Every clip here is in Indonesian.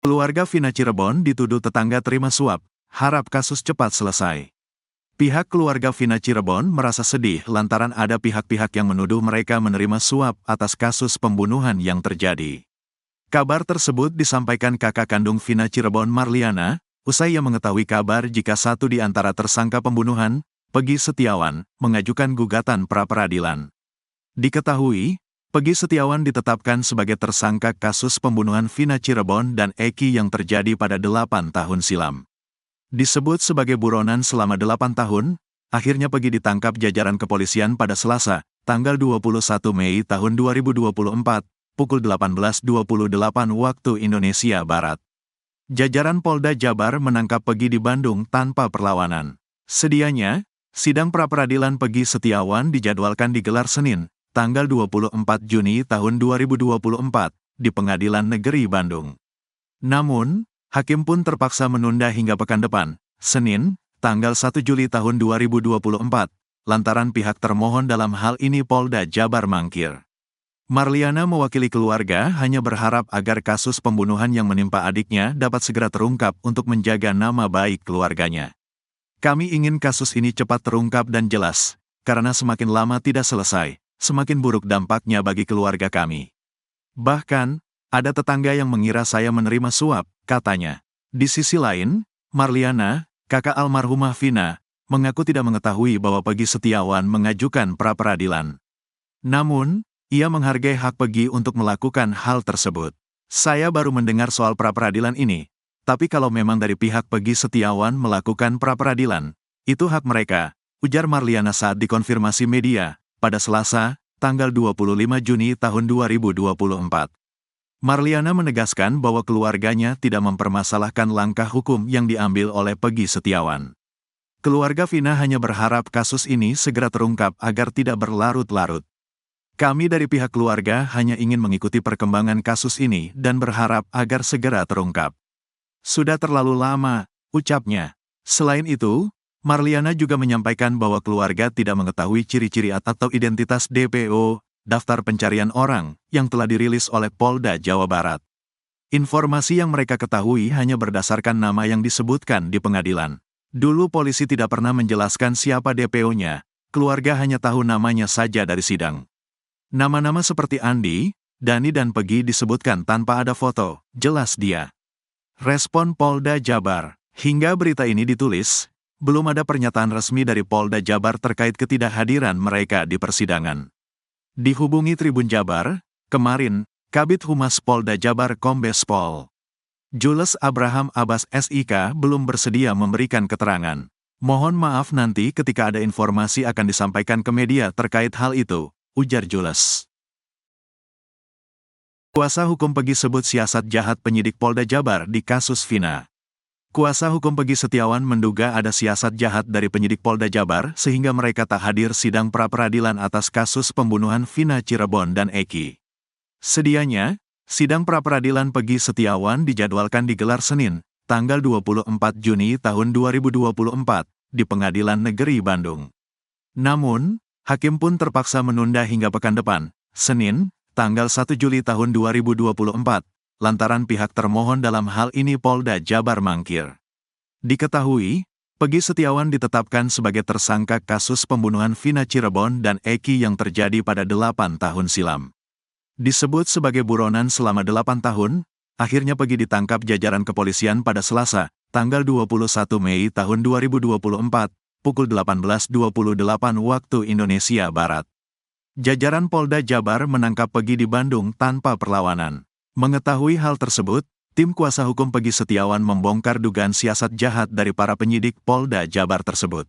Keluarga Vina Cirebon dituduh tetangga terima suap, harap kasus cepat selesai. Pihak keluarga Vina Cirebon merasa sedih lantaran ada pihak-pihak yang menuduh mereka menerima suap atas kasus pembunuhan yang terjadi. Kabar tersebut disampaikan kakak kandung Vina Cirebon Marliana, usai ia mengetahui kabar jika satu di antara tersangka pembunuhan, Peggy Setiawan, mengajukan gugatan pra-peradilan. Diketahui, Peggy Setiawan ditetapkan sebagai tersangka kasus pembunuhan Vina Cirebon dan Eki yang terjadi pada 8 tahun silam. Disebut sebagai buronan selama 8 tahun, akhirnya Peggy ditangkap jajaran kepolisian pada Selasa, tanggal 21 Mei tahun 2024, pukul 18.28 waktu Indonesia Barat. Jajaran Polda Jabar menangkap Peggy di Bandung tanpa perlawanan. Sedianya, sidang pra-peradilan Peggy Setiawan dijadwalkan digelar Senin, tanggal 24 Juni tahun 2024, di Pengadilan Negeri Bandung. Namun, hakim pun terpaksa menunda hingga pekan depan, Senin, tanggal 1 Juli tahun 2024, lantaran pihak termohon dalam hal ini Polda Jabar mangkir. Marliana mewakili keluarga hanya berharap agar kasus pembunuhan yang menimpa adiknya dapat segera terungkap untuk menjaga nama baik keluarganya. Kami ingin kasus ini cepat terungkap dan jelas, karena semakin lama tidak selesai, semakin buruk dampaknya bagi keluarga kami. Bahkan, ada tetangga yang mengira saya menerima suap, katanya. Di sisi lain, Marliana, kakak almarhumah Vina, mengaku tidak mengetahui bahwa Peggy Setiawan mengajukan pra-peradilan. Namun, ia menghargai hak Peggy untuk melakukan hal tersebut. Saya baru mendengar soal pra-peradilan ini, tapi kalau memang dari pihak Peggy Setiawan melakukan pra-peradilan, itu hak mereka, ujar Marliana saat dikonfirmasi media pada Selasa, tanggal 25 Juni tahun 2024. Marliana menegaskan bahwa keluarganya tidak mempermasalahkan langkah hukum yang diambil oleh Peggy Setiawan. Keluarga Vina hanya berharap kasus ini segera terungkap agar tidak berlarut-larut. Kami dari pihak keluarga hanya ingin mengikuti perkembangan kasus ini dan berharap agar segera terungkap. Sudah terlalu lama, ucapnya. Selain itu, Marliana juga menyampaikan bahwa keluarga tidak mengetahui ciri-ciri atau identitas DPO, daftar pencarian orang, yang telah dirilis oleh Polda Jawa Barat. Informasi yang mereka ketahui hanya berdasarkan nama yang disebutkan di pengadilan. Dulu polisi tidak pernah menjelaskan siapa DPO-nya, keluarga hanya tahu namanya saja dari sidang. Nama-nama seperti Andi, Dani dan Peggy disebutkan tanpa ada foto, jelas dia. Respon Polda Jabar, hingga berita ini ditulis, belum ada pernyataan resmi dari Polda Jabar terkait ketidakhadiran mereka di persidangan. Dihubungi Tribun Jabar, kemarin, Kabid Humas Polda Jabar Kombes Pol Jules Abraham Abbas SIK belum bersedia memberikan keterangan. Mohon maaf nanti ketika ada informasi akan disampaikan ke media terkait hal itu, ujar Jules. Kuasa hukum Peggy sebut siasat jahat penyidik Polda Jabar di kasus Vina. Kuasa hukum Peggy Setiawan menduga ada siasat jahat dari penyidik Polda Jabar sehingga mereka tak hadir sidang pra-peradilan atas kasus pembunuhan Vina Cirebon dan Eki. Sedianya, sidang pra-peradilan Peggy Setiawan dijadwalkan digelar Senin, tanggal 24 Juni tahun 2024, di Pengadilan Negeri Bandung. Namun, hakim pun terpaksa menunda hingga pekan depan, Senin, tanggal 1 Juli tahun 2024, lantaran pihak termohon dalam hal ini Polda Jabar mangkir. Diketahui, Peggy Setiawan ditetapkan sebagai tersangka kasus pembunuhan Vina Cirebon dan Eki yang terjadi pada 8 tahun silam. Disebut sebagai buronan selama 8 tahun, akhirnya Peggy ditangkap jajaran kepolisian pada Selasa, tanggal 21 Mei tahun 2024, pukul 18.28 waktu Indonesia Barat. Jajaran Polda Jabar menangkap Peggy di Bandung tanpa perlawanan. Mengetahui hal tersebut, tim kuasa hukum Peggy Setiawan membongkar dugaan siasat jahat dari para penyidik Polda Jabar tersebut.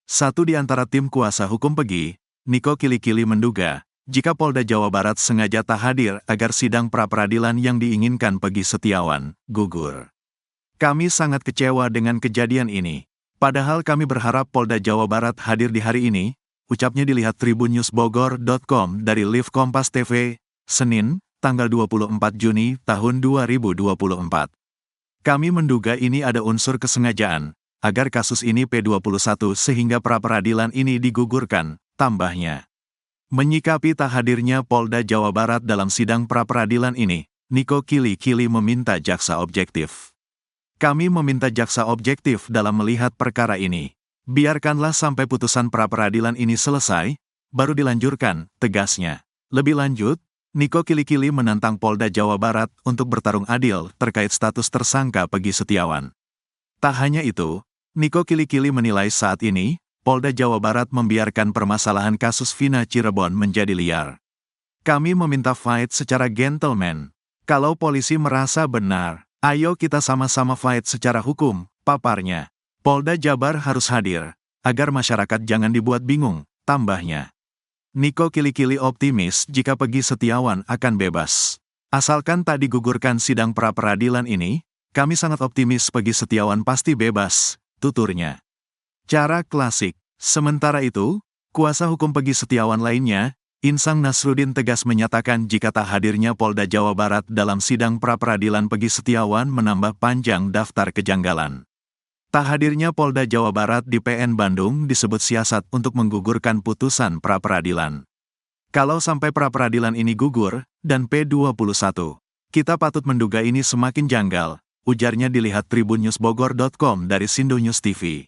Satu di antara tim kuasa hukum Peggy, Niko Kilikili menduga, jika Polda Jawa Barat sengaja tak hadir agar sidang pra-peradilan yang diinginkan Peggy Setiawan gugur. Kami sangat kecewa dengan kejadian ini. Padahal kami berharap Polda Jawa Barat hadir di hari ini, ucapnya dilihat tribunnewsbogor.com dari Live Kompas TV, Senin, tanggal 24 Juni tahun 2024. Kami menduga ini ada unsur kesengajaan, agar kasus ini P21 sehingga pra-peradilan ini digugurkan, tambahnya. Menyikapi tak hadirnya Polda Jawa Barat dalam sidang pra-peradilan ini, Niko Kili-Kili meminta jaksa objektif. Kami meminta jaksa objektif dalam melihat perkara ini. Biarkanlah sampai putusan pra-peradilan ini selesai, baru dilanjutkan, tegasnya. Lebih lanjut, Niko Kili-Kili menantang Polda Jawa Barat untuk bertarung adil terkait status tersangka Peggy Setiawan. Tak hanya itu, Niko Kili-Kili menilai saat ini, Polda Jawa Barat membiarkan permasalahan kasus Vina Cirebon menjadi liar. Kami meminta fight secara gentleman. Kalau polisi merasa benar, ayo kita sama-sama fight secara hukum, paparnya. Polda Jabar harus hadir, agar masyarakat jangan dibuat bingung, tambahnya. Niko Kili-Kili optimis jika Peggy Setiawan akan bebas. Asalkan tak digugurkan sidang pra-peradilan ini, kami sangat optimis Peggy Setiawan pasti bebas, tuturnya. Cara klasik. Sementara itu, kuasa hukum Peggy Setiawan lainnya, Insang Nasruddin tegas menyatakan jika tak hadirnya Polda Jawa Barat dalam sidang pra-peradilan Peggy Setiawan menambah panjang daftar kejanggalan. Tak hadirnya Polda Jawa Barat di PN Bandung disebut siasat untuk menggugurkan putusan pra-peradilan. Kalau sampai pra-peradilan ini gugur, dan P21, kita patut menduga ini semakin janggal, ujarnya dilihat tribunnews.bogor.com dari Sindo News TV.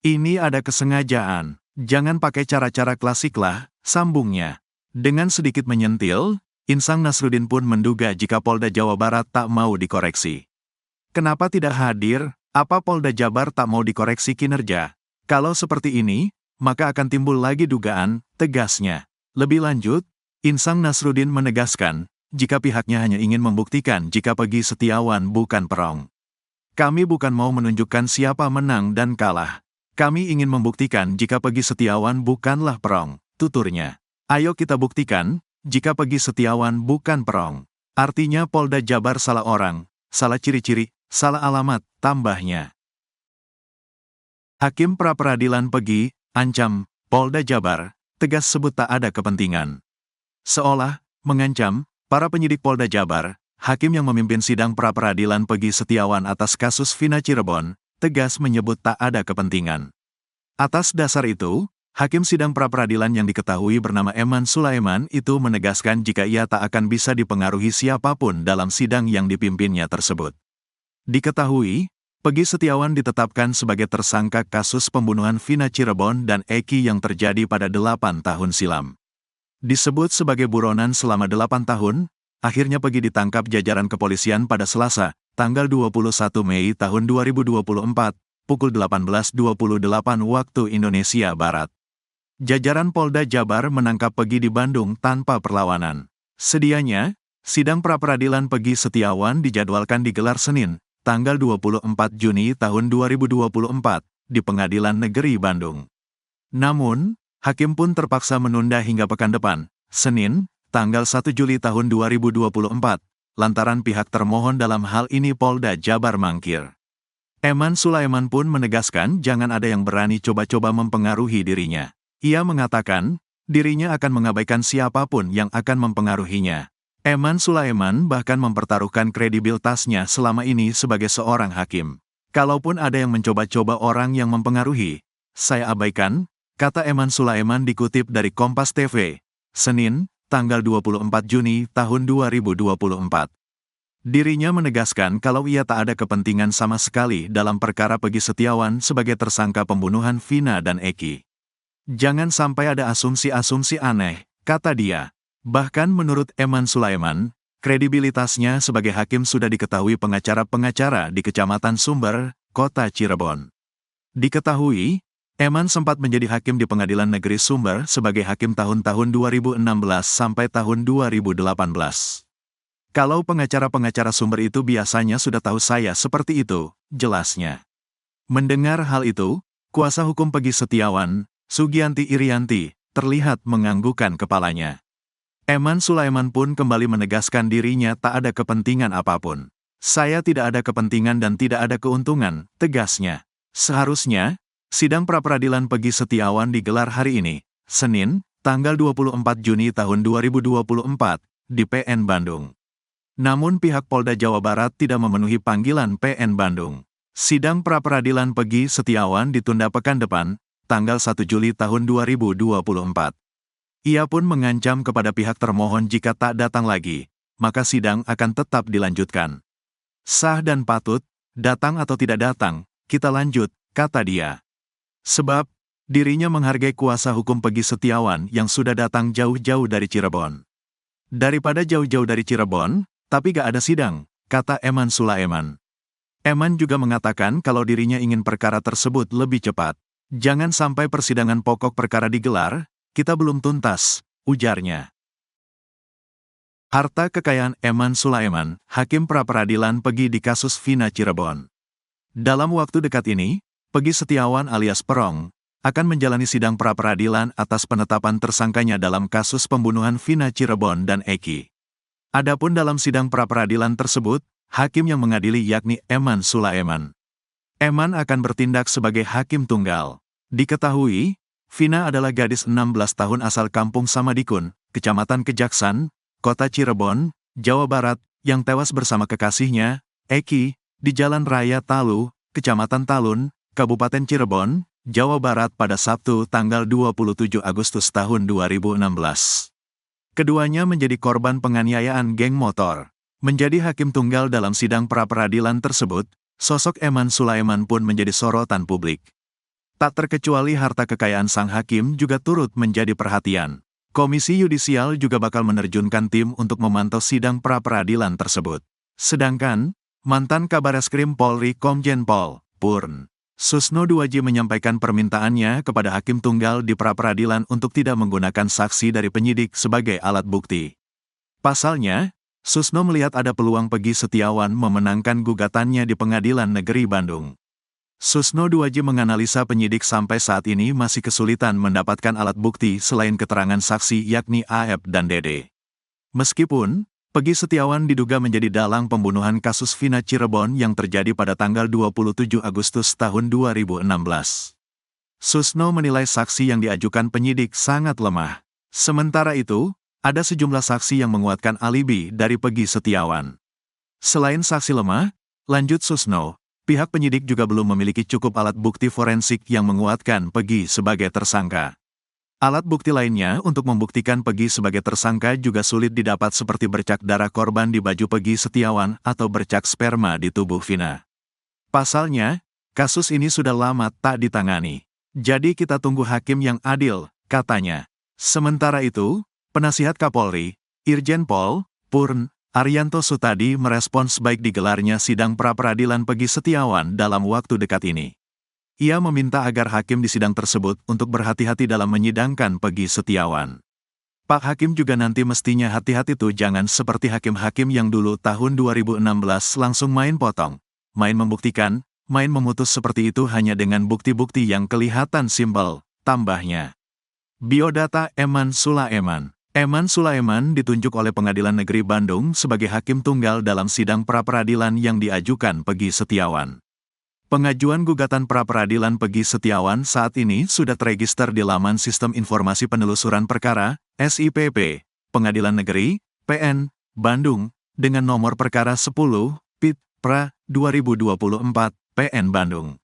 Ini ada kesengajaan, jangan pakai cara-cara klasik lah, sambungnya. Dengan sedikit menyentil, Insang Nasruddin pun menduga jika Polda Jawa Barat tak mau dikoreksi. Kenapa tidak hadir? Apa Polda Jabar tak mau dikoreksi kinerja? Kalau seperti ini, maka akan timbul lagi dugaan, tegasnya. Lebih lanjut, Insang Nasruddin menegaskan, jika pihaknya hanya ingin membuktikan jika Peggy Setiawan bukan perong. Kami bukan mau menunjukkan siapa menang dan kalah. Kami ingin membuktikan jika Peggy Setiawan bukanlah perong, tuturnya. Ayo kita buktikan, jika Peggy Setiawan bukan perong. Artinya Polda Jabar salah orang, salah ciri-ciri, salah alamat, tambahnya. Hakim pra-peradilan Peggy, ancam, Polda Jabar, tegas sebut tak ada kepentingan. Seolah, mengancam, para penyidik Polda Jabar, hakim yang memimpin sidang pra-peradilan Peggy Setiawan atas kasus Vina Cirebon, tegas menyebut tak ada kepentingan. Atas dasar itu, hakim sidang pra-peradilan yang diketahui bernama Eman Sulaiman itu menegaskan jika ia tak akan bisa dipengaruhi siapapun dalam sidang yang dipimpinnya tersebut. Diketahui, Peggy Setiawan ditetapkan sebagai tersangka kasus pembunuhan Vina Cirebon dan Eki yang terjadi pada 8 tahun silam. Disebut sebagai buronan selama 8 tahun, akhirnya Peggy ditangkap jajaran kepolisian pada Selasa, tanggal 21 Mei tahun 2024, pukul 18.28 waktu Indonesia Barat. Jajaran Polda Jabar menangkap Peggy di Bandung tanpa perlawanan. Sedianya, sidang pra-peradilan Peggy Setiawan dijadwalkan digelar Senin, tanggal 24 Juni tahun 2024, di Pengadilan Negeri Bandung. Namun, hakim pun terpaksa menunda hingga pekan depan, Senin, tanggal 1 Juli tahun 2024, lantaran pihak termohon dalam hal ini Polda Jabar mangkir. Eman Sulaiman pun menegaskan jangan ada yang berani coba-coba mempengaruhi dirinya. Ia mengatakan, dirinya akan mengabaikan siapapun yang akan mempengaruhinya. Eman Sulaiman bahkan mempertaruhkan kredibilitasnya selama ini sebagai seorang hakim. Kalaupun ada yang mencoba-coba orang yang mempengaruhi, saya abaikan, kata Eman Sulaiman dikutip dari Kompas TV, Senin, tanggal 24 Juni tahun 2024. Dirinya menegaskan kalau ia tak ada kepentingan sama sekali dalam perkara Peggy Setiawan sebagai tersangka pembunuhan Vina dan Eki. Jangan sampai ada asumsi-asumsi aneh, kata dia. Bahkan menurut Eman Sulaiman, kredibilitasnya sebagai hakim sudah diketahui pengacara-pengacara di Kecamatan Sumber, Kota Cirebon. Diketahui, Eman sempat menjadi hakim di Pengadilan Negeri Sumber sebagai hakim tahun-tahun 2016 sampai tahun 2018. Kalau pengacara-pengacara Sumber itu biasanya sudah tahu saya seperti itu, jelasnya. Mendengar hal itu, kuasa hukum Peggy Setiawan, Sugianti Irianti, terlihat menganggukkan kepalanya. Eman Sulaiman pun kembali menegaskan dirinya tak ada kepentingan apapun. Saya tidak ada kepentingan dan tidak ada keuntungan, tegasnya. Seharusnya, sidang pra-peradilan Peggy Setiawan digelar hari ini, Senin, tanggal 24 Juni tahun 2024, di PN Bandung. Namun pihak Polda Jawa Barat tidak memenuhi panggilan PN Bandung. Sidang pra-peradilan Peggy Setiawan ditunda pekan depan, tanggal 1 Juli tahun 2024. Ia pun mengancam kepada pihak termohon jika tak datang lagi, maka sidang akan tetap dilanjutkan. Sah dan patut, datang atau tidak datang, kita lanjut, kata dia. Sebab, dirinya menghargai kuasa hukum Peggy Setiawan yang sudah datang jauh-jauh dari Cirebon. Daripada jauh-jauh dari Cirebon, tapi gak ada sidang, kata Eman Sulaiman. Eman juga mengatakan kalau dirinya ingin perkara tersebut lebih cepat. Jangan sampai persidangan pokok perkara digelar, kita belum tuntas, ujarnya. Harta kekayaan Eman Sulaiman, Hakim Pra-Peradilan Peggy di kasus Vina Cirebon. Dalam waktu dekat ini, Peggy Setiawan alias Perong, akan menjalani sidang pra-peradilan atas penetapan tersangkanya dalam kasus pembunuhan Vina Cirebon dan Eki. Adapun dalam sidang pra-peradilan tersebut, hakim yang mengadili yakni Eman Sulaiman. Eman akan bertindak sebagai hakim tunggal. Diketahui, Vina adalah gadis 16 tahun asal kampung Samadikun, Kecamatan Kejaksan, Kota Cirebon, Jawa Barat, yang tewas bersama kekasihnya, Eki, di Jalan Raya Talu, Kecamatan Talun, Kabupaten Cirebon, Jawa Barat pada Sabtu tanggal 27 Agustus tahun 2016. Keduanya menjadi korban penganiayaan geng motor. Menjadi hakim tunggal dalam sidang pra-peradilan tersebut, sosok Eman Sulaiman pun menjadi sorotan publik. Tak terkecuali harta kekayaan sang hakim juga turut menjadi perhatian. Komisi Yudisial juga bakal menerjunkan tim untuk memantau sidang pra-peradilan tersebut. Sedangkan, mantan Kabareskrim Polri Komjen Pol, Purn. Susno Duaji menyampaikan permintaannya kepada hakim tunggal di pra-peradilan untuk tidak menggunakan saksi dari penyidik sebagai alat bukti. Pasalnya, Susno melihat ada peluang Peggy Setiawan memenangkan gugatannya di Pengadilan Negeri Bandung. Susno Duaji menganalisa penyidik sampai saat ini masih kesulitan mendapatkan alat bukti selain keterangan saksi yakni AF dan Dede. Meskipun, Peggy Setiawan diduga menjadi dalang pembunuhan kasus Vina Cirebon yang terjadi pada tanggal 27 Agustus tahun 2016. Susno menilai saksi yang diajukan penyidik sangat lemah. Sementara itu, ada sejumlah saksi yang menguatkan alibi dari Peggy Setiawan. Selain saksi lemah, lanjut Susno, pihak penyidik juga belum memiliki cukup alat bukti forensik yang menguatkan Peggy sebagai tersangka. Alat bukti lainnya untuk membuktikan Peggy sebagai tersangka juga sulit didapat seperti bercak darah korban di baju Peggy Setiawan atau bercak sperma di tubuh Vina. Pasalnya, kasus ini sudah lama tak ditangani. Jadi kita tunggu hakim yang adil, katanya. Sementara itu, Penasihat Kapolri, Irjen Pol, Purn, Arianto Sutadi merespons baik digelarnya sidang pra-peradilan Peggy Setiawan dalam waktu dekat ini. Ia meminta agar hakim di sidang tersebut untuk berhati-hati dalam menyidangkan Peggy Setiawan. Pak Hakim juga nanti mestinya hati-hati tuh jangan seperti hakim-hakim yang dulu tahun 2016 langsung main potong, main membuktikan, main memutus seperti itu hanya dengan bukti-bukti yang kelihatan simpel, tambahnya. Biodata Eman Sulaiman. Eman Sulaiman ditunjuk oleh Pengadilan Negeri Bandung sebagai hakim tunggal dalam sidang pra-peradilan yang diajukan Peggy Setiawan. Pengajuan gugatan pra-peradilan Peggy Setiawan saat ini sudah terregister di laman Sistem Informasi Penelusuran Perkara, SIPP, Pengadilan Negeri, PN, Bandung, dengan nomor perkara 10, PIT, PRA, 2024, PN Bandung.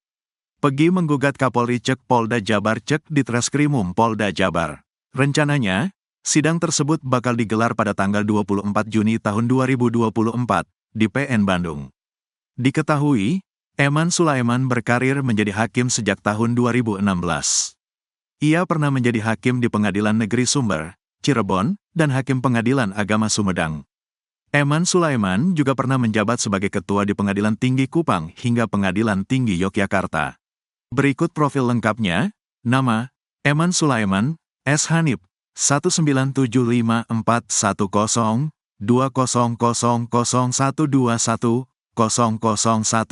Peggy menggugat Kapolri Cek Polda Jabar Cek di Treskrimum Polda Jabar. Rencananya, sidang tersebut bakal digelar pada tanggal 24 Juni tahun 2024, di PN Bandung. Diketahui, Eman Sulaiman berkarir menjadi hakim sejak tahun 2016. Ia pernah menjadi hakim di Pengadilan Negeri Sumber, Cirebon, dan Hakim Pengadilan Agama Sumedang. Eman Sulaiman juga pernah menjabat sebagai ketua di Pengadilan Tinggi Kupang hingga Pengadilan Tinggi Yogyakarta. Berikut profil lengkapnya. Nama, Eman Sulaiman, S. Hanif, 197541020000121 001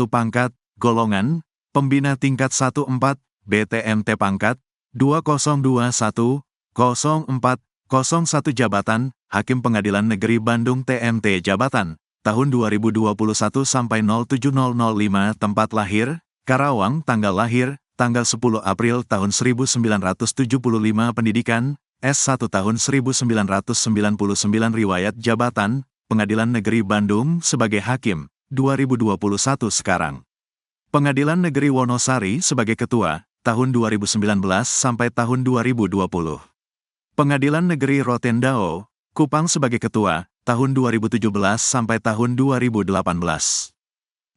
pangkat, golongan, pembina tingkat 14, BTMT pangkat, 2021, 04, 01 jabatan, Hakim Pengadilan Negeri Bandung TMT jabatan, tahun 2021 sampai 07005 tempat lahir, Karawang tanggal lahir, tanggal 10 April tahun 1975 pendidikan, S1 tahun 1999 riwayat jabatan, Pengadilan Negeri Bandung sebagai hakim. 2021 sekarang. Pengadilan Negeri Wonosari sebagai ketua, tahun 2019 sampai tahun 2020. Pengadilan Negeri Rotendao, Kupang sebagai ketua, tahun 2017 sampai tahun 2018.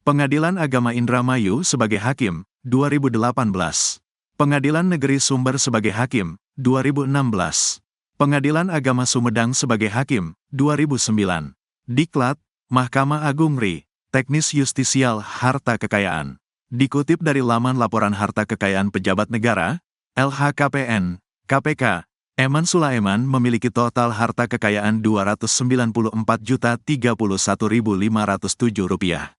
Pengadilan Agama Indramayu sebagai Hakim, 2018. Pengadilan Negeri Sumber sebagai Hakim, 2016. Pengadilan Agama Sumedang sebagai Hakim, 2009. Diklat, Mahkamah Agung RI, Teknis Justisial Harta Kekayaan. Dikutip dari laman Laporan Harta Kekayaan Pejabat Negara, LHKPN, KPK, Eman Sulaiman memiliki total harta kekayaan Rp294.031.507.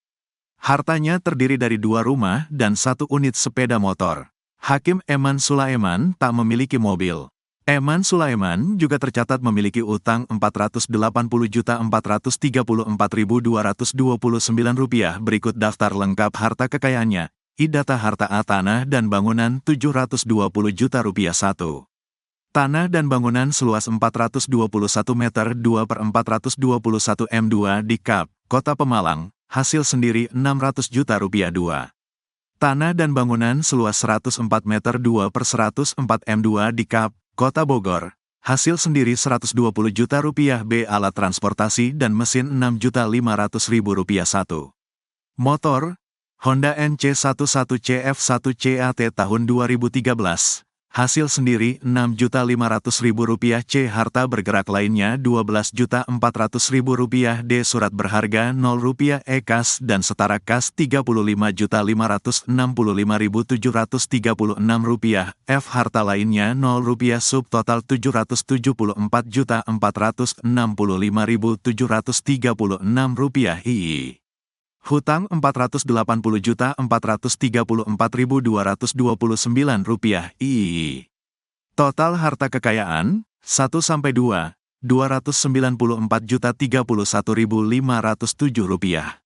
Hartanya terdiri dari 2 rumah dan 1 unit sepeda motor. Hakim Eman Sulaiman tak memiliki mobil. Eman Sulaiman juga tercatat memiliki utang Rp480.434.229. Berikut daftar lengkap harta kekayaannya. Idata harta tanah dan bangunan Rp720 juta. 1. Tanah dan bangunan seluas 421 meter 2/421 m2 di Kap, Kota Pemalang, hasil sendiri Rp600 juta. 2. Tanah dan bangunan seluas 104 meter 2/104 m2 di Kap, Kota Bogor, hasil sendiri Rp120 juta. B. Alat transportasi dan mesin Rp6.500.000. 1. Motor, Honda NC11 CF1 CAT tahun 2013. Hasil sendiri Rp6.500.000. C. Harta bergerak lainnya Rp12.400.000. D. Surat berharga Rp0. E. Kas dan setara kas Rp35.565.736. F. Harta lainnya Rp0. Subtotal Rp774.465.736. II. Hutang Rp480.434.229. II. Total harta kekayaan 1-2, Rp294.031.507.